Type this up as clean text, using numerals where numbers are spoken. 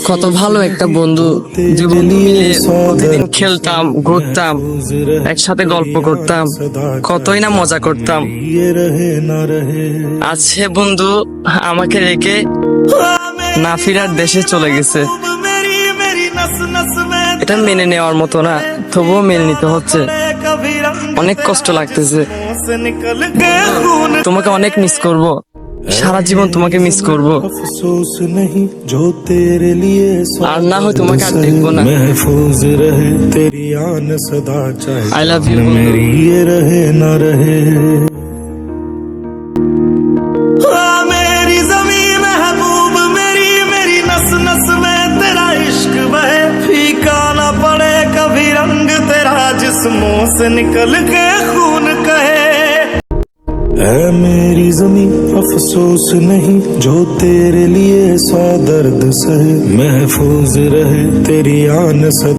কত ভালো একটা বন্ধু, যে বন্ধু মিলে প্রতিদিন খেলতাম, ঘুরতাম, একসাথে গল্প করতাম, কতই না মজা করতাম। আজ সে বন্ধু আমাকে রেখে না ফিরার দেশে চলে গেছে। এটা মেনে নেওয়ার মতো না, তবুও মেনে নিতে হচ্ছে। অনেক কষ্ট লাগতেছে। তোমাকে অনেক মিস করব, সারা জীবন তোমাকে মিস করব। আর না হয় তোমাকে আর দেখবো না। আই লাভ ইউ বন্ধু। मेरी ज़मीं महबूब मेरी मेरी नस नस में तेरा इश्क बहे, फीका ना पड़े कभी रंग तेरा जिस्मों से निकल के खून कहे। ऐ मेरी ज़मीं अफसोस नहीं जो तेरे लिए 100 दर्द सहे, महफूज रहे तेरी आन सदा।